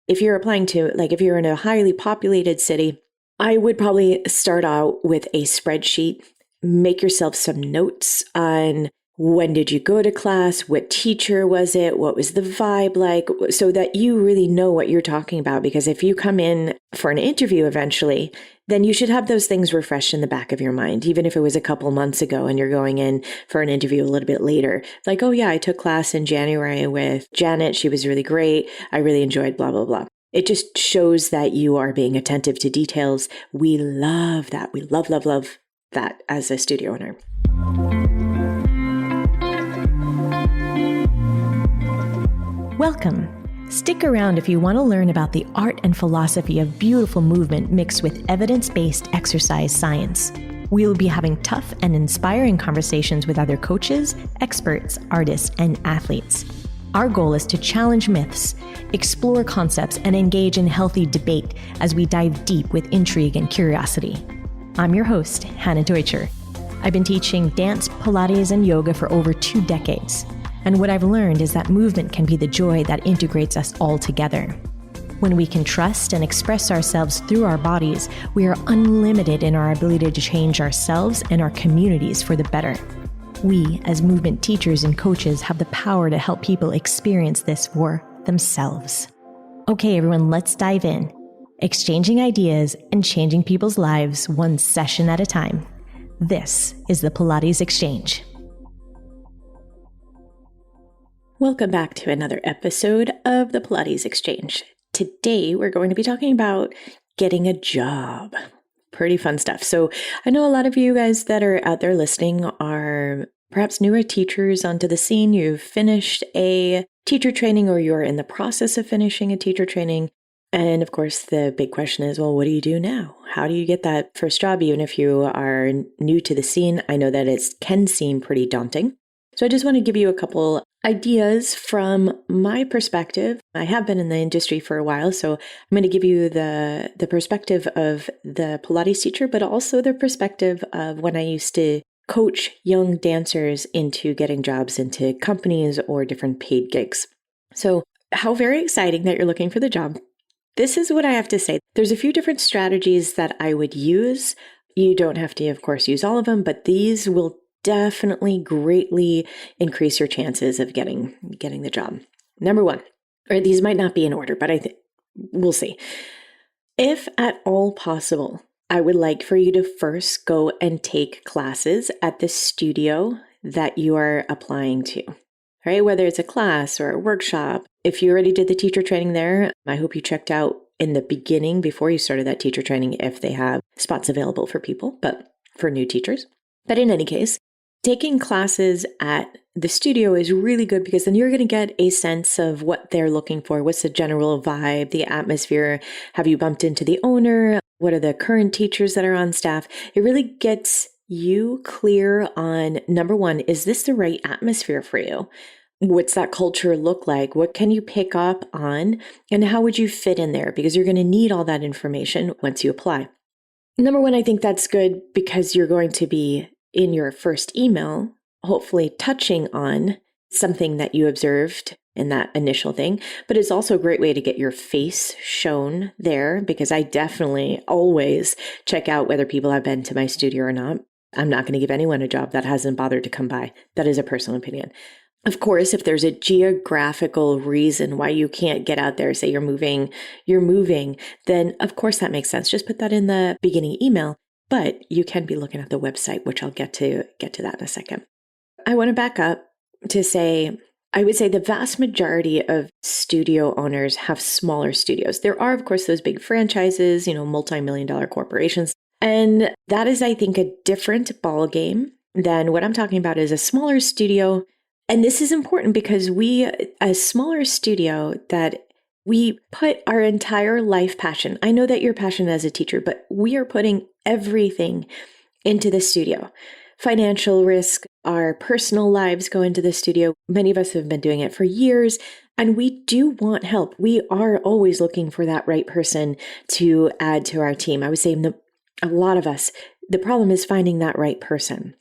if you're applying to, like if you're in a highly populated city, I would probably start out with a spreadsheet, make yourself some notes on when did you go to class, what teacher was it, what was the vibe like, so that you really know what you're talking about. Because if you come in for an interview eventually, then you should have those things refreshed in the back of your mind, even if it was a couple months ago and you're going in for an interview a little bit later. Like, oh yeah, I took class in January with Janet. She was really great. I really enjoyed blah, blah, blah. It just shows that you are being attentive to details. We love that. We love, love, love that as a studio owner. Welcome. Stick around if you want to learn about the art and philosophy of beautiful movement mixed with evidence-based exercise science. We will be having tough and inspiring conversations with other coaches, experts, artists, and athletes. Our goal is to challenge myths, explore concepts, and engage in healthy debate as we dive deep with intrigue and curiosity. I'm your host, Hannah Deutscher. I've been teaching dance, Pilates, and yoga for over 2 decades. And what I've learned is that movement can be the joy that integrates us all together. When we can trust and express ourselves through our bodies, we are unlimited in our ability to change ourselves and our communities for the better. We, as movement teachers and coaches, have the power to help people experience this for themselves. Okay, everyone, let's dive in. Exchanging ideas and changing people's lives one session at a time. This is the Pilates Exchange. Welcome back to another episode of the Pilates Exchange. Today, we're going to be talking about getting a job. Pretty fun stuff. So I know a lot of you guys that are out there listening are perhaps newer teachers onto the scene. You've finished a teacher training or you're in the process of finishing a teacher training. And of course, the big question is, well, what do you do now? How do you get that first job, even if you are new to the scene? I know that it can seem pretty daunting. So I just want to give you a couple ideas from my perspective. I have been in the industry for a while, so I'm going to give you the perspective of the Pilates teacher, but also the perspective of when I used to coach young dancers into getting jobs into companies or different paid gigs. So how very exciting that you're looking for the job. This is what I have to say. There's a few different strategies that I would use. You don't have to, of course, use all of them, but these will definitely greatly increase your chances of getting the job. Number one, or these might not be in order, but I think we'll see. If at all possible, I would like for you to first go and take classes at the studio that you are applying to, right? Whether it's a class or a workshop. If you already did the teacher training there, I hope you checked out in the beginning before you started that teacher training if they have spots available for people, but for new teachers. But in any case, taking classes at the studio is really good because then you're going to get a sense of what they're looking for. What's the general vibe, the atmosphere? Have you bumped into the owner? What are the current teachers that are on staff? It really gets you clear on, number one, is this the right atmosphere for you? What's that culture look like? What can you pick up on? And how would you fit in there? Because you're going to need all that information once you apply. Number one, I think that's good because you're going to be in your first email, hopefully touching on something that you observed in that initial thing. But it's also a great way to get your face shown there because I definitely always check out whether people have been to my studio or not. I'm not going to give anyone a job that hasn't bothered to come by. That is a personal opinion. Of course, if there's a geographical reason why you can't get out there, say you're moving, then of course that makes sense. Just put that in the beginning email, but you can be looking at the website, which I'll get to that in a second. I want to back up to say, I would say the vast majority of studio owners have smaller studios. There are, of course, those big franchises, multi-million-dollar corporations. And that is, I think, a different ball game than what I'm talking about is a smaller studio. And this is important because a smaller studio that we put our entire life passion. I know that you're passionate as a teacher, but we are putting everything into the studio. Financial risk, our personal lives go into the studio. Many of us have been doing it for years, and we do want help. We are always looking for that right person to add to our team. I would say a lot of us, the problem is finding that right person.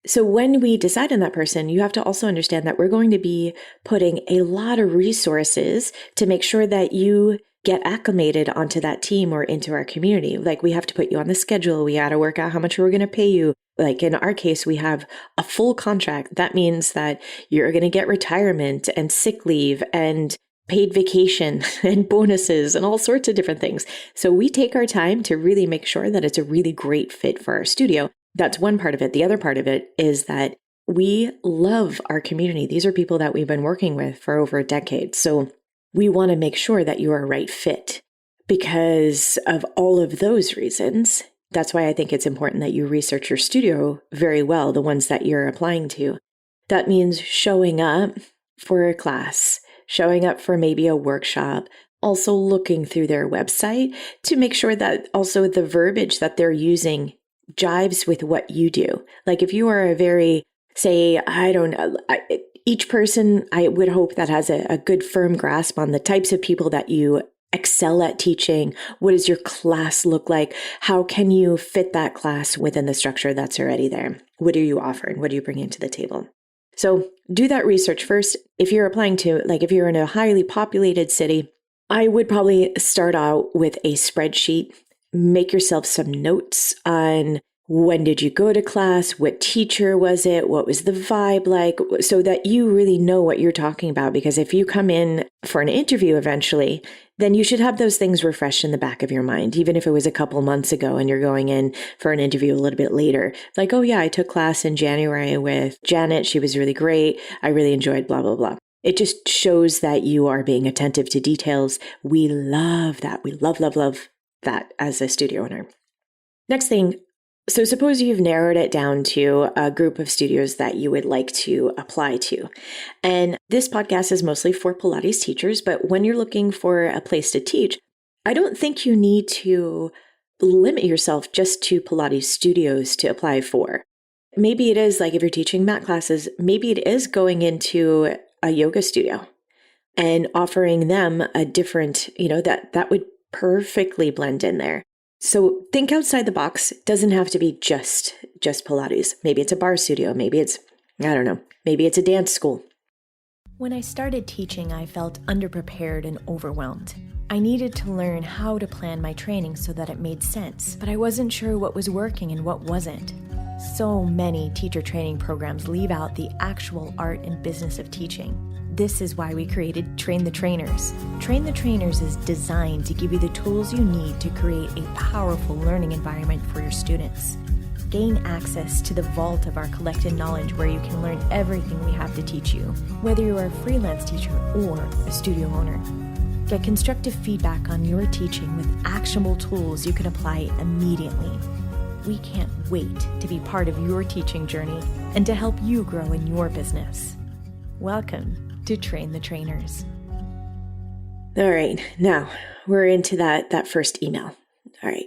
So when we decide on that person, you have to also understand that we're going to be putting a lot of resources to make sure that you get acclimated onto that team or into our community. Like we have to put you on the schedule. We got to work out how much we're going to pay you. Like in our case, we have a full contract. That means that you're going to get retirement and sick leave and paid vacation and bonuses and all sorts of different things. So we take our time to really make sure that it's a really great fit for our studio. That's one part of it. The other part of it is that we love our community. These are people that we've been working with for over a decade. So we want to make sure that you are a right fit because of all of those reasons. That's why I think it's important that you research your studio very well, the ones that you're applying to. That means showing up for a class, showing up for maybe a workshop, also looking through their website to make sure that also the verbiage that they're using jives with what you do. Like if you are a very, say, I don't know, each person I would hope that has a good firm grasp on the types of people that you excel at teaching. What does your class look like? How can you fit that class within the structure that's already there? What are you offering? What are you bringing to the table? So do that research first. If you're applying to, like if you're in a highly populated city, I would probably start out with a spreadsheet. Make yourself some notes on when did you go to class? What teacher was it? What was the vibe like? So that you really know what you're talking about. Because if you come in for an interview eventually, then you should have those things refreshed in the back of your mind, even if it was a couple months ago and you're going in for an interview a little bit later. Like, oh yeah, I took class in January with Janet. She was really great. I really enjoyed blah, blah, blah. It just shows that you are being attentive to details. We love that. We love, love, love that as a studio owner. Next thing. So suppose you've narrowed it down to a group of studios that you would like to apply to. And this podcast is mostly for Pilates teachers, but when you're looking for a place to teach, I don't think you need to limit yourself just to Pilates studios to apply for. Maybe it is like if you're teaching mat classes, maybe it is going into a yoga studio and offering them a different, that would perfectly blend in there. So think outside the box. It doesn't have to be just Pilates. Maybe it's a bar studio. Maybe it's, I don't know, maybe it's a dance school. When I started teaching, I felt underprepared and overwhelmed. I needed to learn how to plan my training so that it made sense, but I wasn't sure what was working and what wasn't. So many teacher training programs leave out the actual art and business of teaching. This is why we created Train the Trainers. Train the Trainers is designed to give you the tools you need to create a powerful learning environment for your students. Gain access to the vault of our collected knowledge where you can learn everything we have to teach you, whether you are a freelance teacher or a studio owner. Get constructive feedback on your teaching with actionable tools you can apply immediately. We can't wait to be part of your teaching journey and to help you grow in your business. Welcome to Train the Trainers. All right, now we're into that first email. All right,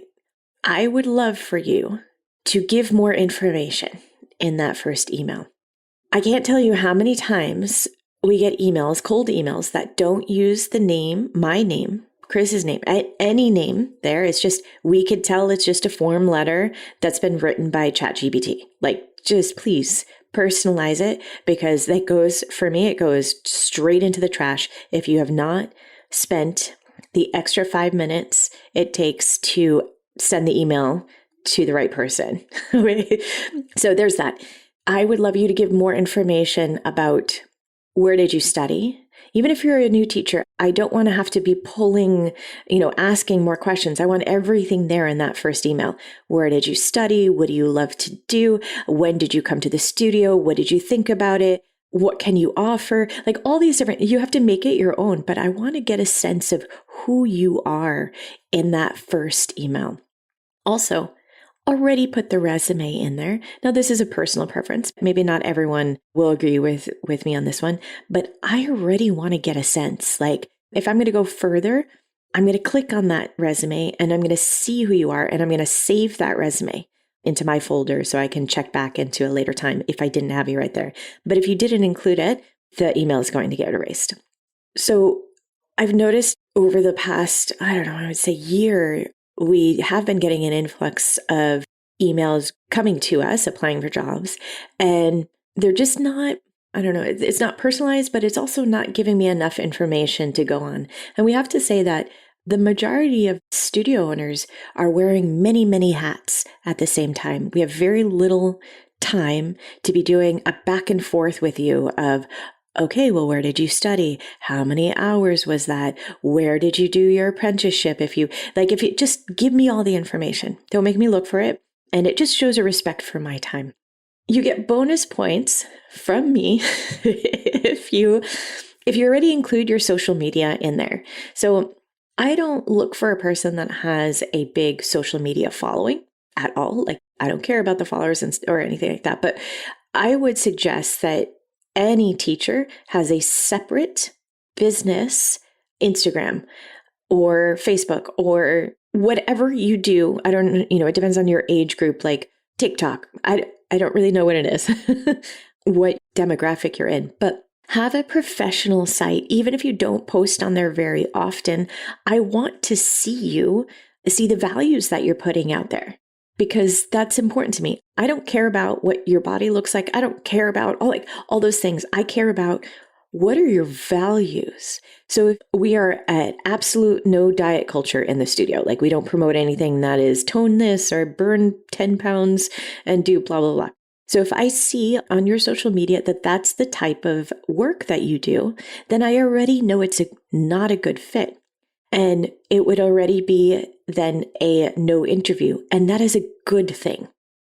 I would love for you to give more information in that first email. I can't tell you how many times we get emails, cold emails that don't use the name, my name, Chris's name, any name there. It's just, we could tell it's just a form letter that's been written by ChatGPT. Like, just please personalize it, because that goes, for me, it goes straight into the trash if you have not spent the extra 5 minutes it takes to send the email to the right person. So there's that. I would love you to give more information about where did you study? Even if you're a new teacher, I don't want to have to be pulling, asking more questions. I want everything there in that first email. Where did you study? What do you love to do? When did you come to the studio? What did you think about it? What can you offer? Like all these different, you have to make it your own, but I want to get a sense of who you are in that first email. Also, already put the resume in there. Now, this is a personal preference. Maybe not everyone will agree with me on this one, but I already want to get a sense. Like, if I'm going to go further, I'm going to click on that resume and I'm going to see who you are, and I'm going to save that resume into my folder so I can check back into a later time if I didn't have you right there. But if you didn't include it, the email is going to get erased. So I've noticed over the past, I would say year, we have been getting an influx of emails coming to us, applying for jobs, and they're just not, it's not personalized, but it's also not giving me enough information to go on. And we have to say that the majority of studio owners are wearing many, many hats at the same time. We have very little time to be doing a back and forth with you of, okay, well, where did you study? How many hours was that? Where did you do your apprenticeship? If you just give me all the information, don't make me look for it. And it just shows a respect for my time. You get bonus points from me if you already include your social media in there. So I don't look for a person that has a big social media following at all. Like, I don't care about the followers or anything like that. But I would suggest that any teacher has a separate business Instagram or Facebook or whatever you do. I don't, it depends on your age group, like TikTok. I don't really know what it is, what demographic you're in, but have a professional site. Even if you don't post on there very often, I want to see the values that you're putting out there, because that's important to me. I don't care about what your body looks like. I don't care about all those things. I care about, what are your values? So if we are at absolute no diet culture in the studio, like we don't promote anything that is tone this or burn 10 pounds and do blah, blah, blah. So if I see on your social media that that's the type of work that you do, then I already know it's not a good fit. And it would already be then a no interview. And that is a good thing.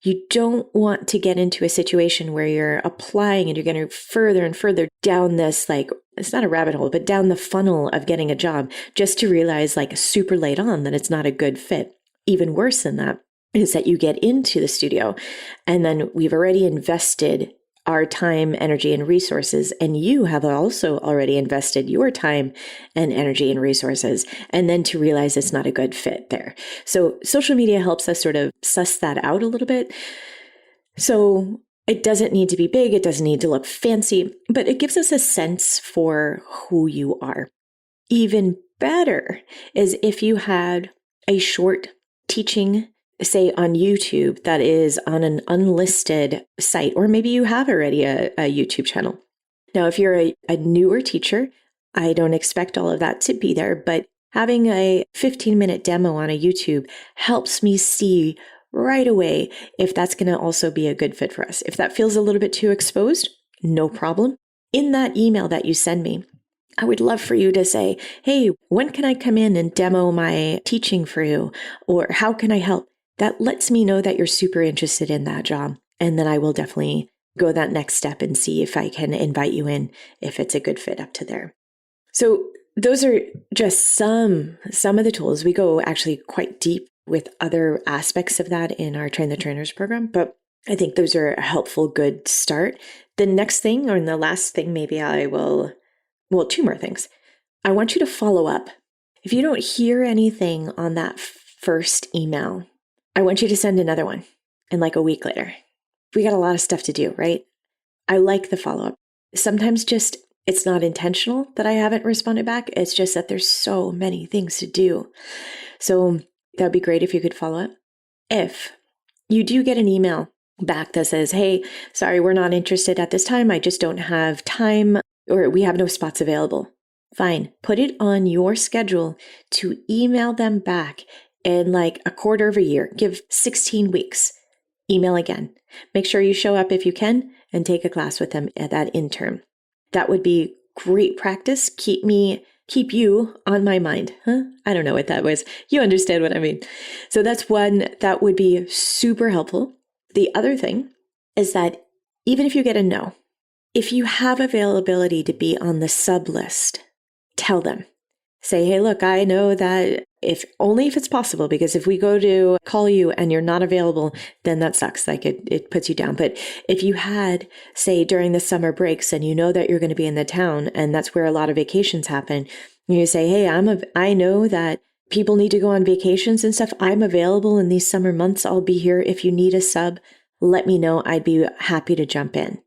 You don't want to get into a situation where you're applying and you're getting further and further down this, like, it's not a rabbit hole, but down the funnel of getting a job, just to realize like super late on that it's not a good fit. Even worse than that is that you get into the studio and then we've already invested our time, energy, and resources, and you have also already invested your time and energy and resources, and then to realize it's not a good fit there. So social media helps us sort of suss that out a little bit. So it doesn't need to be big, it doesn't need to look fancy, but it gives us a sense for who you are. Even better is if you had a short teaching, say on YouTube, that is on an unlisted site, or maybe you have already a YouTube channel. Now, if you're a newer teacher, I don't expect all of that to be there, but having a 15-minute demo on a YouTube helps me see right away if that's going to also be a good fit for us. If that feels a little bit too exposed, no problem. In that email that you send me, I would love for you to say, hey, when can I come in and demo my teaching for you? Or how can I help? That lets me know that you're super interested in that job. And then I will definitely go that next step and see if I can invite you in if it's a good fit up to there. So those are just some of the tools. We go actually quite deep with other aspects of that in our Train the Trainers program, but I think those are a helpful, good start. The next thing, or the last thing, maybe I will, two more things. I want you to follow up. If you don't hear anything on that first email, I want you to send another one, and like a week later. We got a lot of stuff to do, right? I like the follow-up. Sometimes just it's not intentional that I haven't responded back. It's just that there's so many things to do. So that'd be great if you could follow up. If you do get an email back that says, hey, sorry, we're not interested at this time. I just don't have time, or we have no spots available. Fine. Put it on your schedule to email them back in like a quarter of a year. Give 16 weeks. Email again. Make sure you show up if you can and take a class with them at that interim. That would be great practice. Keep you on my mind. I don't know what that was. You understand what I mean. So that's one that would be super helpful. The other thing is that even if you get a no, if you have availability to be on the sub list, tell them. Say, hey, look, I know that if it's possible, because if we go to call you and you're not available, then that sucks. Like it puts you down. But if you had, say, during the summer breaks and you know that you're going to be in the town and that's where a lot of vacations happen, you say, hey, I know that people need to go on vacations and stuff. I'm available in these summer months. I'll be here. If you need a sub, let me know. I'd be happy to jump in.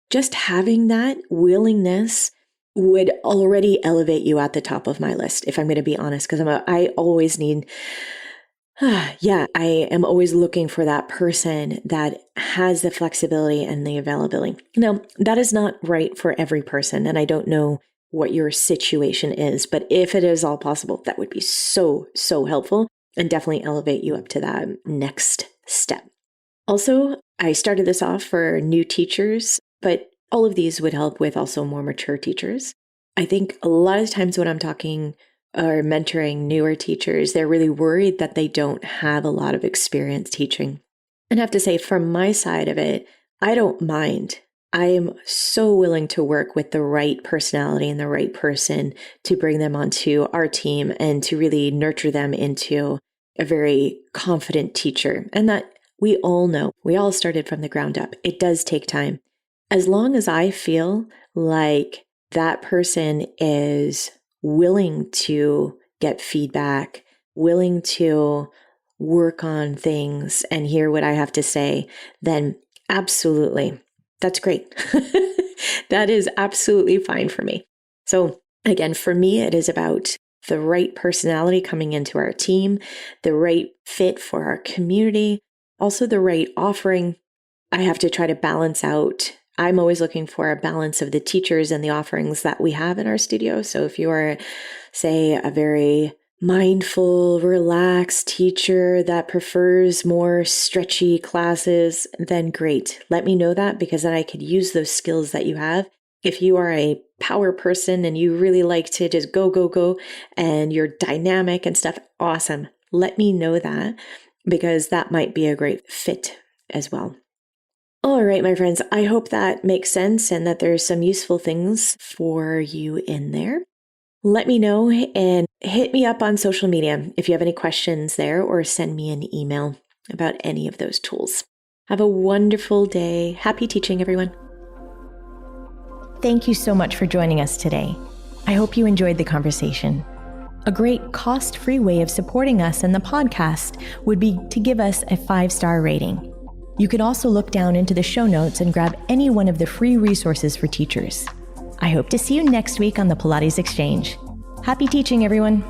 Just having that willingness would already elevate you at the top of my list, if I'm going to be honest, because I always need, I am always looking for that person that has the flexibility and the availability. Now, that is not right for every person, and I don't know what your situation is. But if it is all possible, that would be so, so helpful and definitely elevate you up to that next step. Also, I started this off for new teachers, but all of these would help with also more mature teachers. I think a lot of times when I'm talking or mentoring newer teachers, they're really worried that they don't have a lot of experience teaching. And I have to say, from my side of it, I don't mind. I am so willing to work with the right personality and the right person to bring them onto our team and to really nurture them into a very confident teacher. And that we all know, we all started from the ground up. It does take time. As long as I feel like that person is willing to get feedback, willing to work on things and hear what I have to say, then absolutely, that's great. That is absolutely fine for me. So again, for me, it is about the right personality coming into our team, the right fit for our community, also the right offering. I have to try to balance out. I'm always looking for a balance of the teachers and the offerings that we have in our studio. So if you are, say, a very mindful, relaxed teacher that prefers more stretchy classes, then great. Let me know that, because then I could use those skills that you have. If you are a power person and you really like to just go, go, go, and you're dynamic and stuff, awesome. Let me know that, because that might be a great fit as well. All right, my friends, I hope that makes sense and that there's some useful things for you in there. Let me know and hit me up on social media if you have any questions there, or send me an email about any of those tools. Have a wonderful day. Happy teaching, everyone. Thank you so much for joining us today. I hope you enjoyed the conversation. A great cost-free way of supporting us and the podcast would be to give us a 5-star rating. You could also look down into the show notes and grab any one of the free resources for teachers. I hope to see you next week on the Pilates Exchange. Happy teaching, everyone.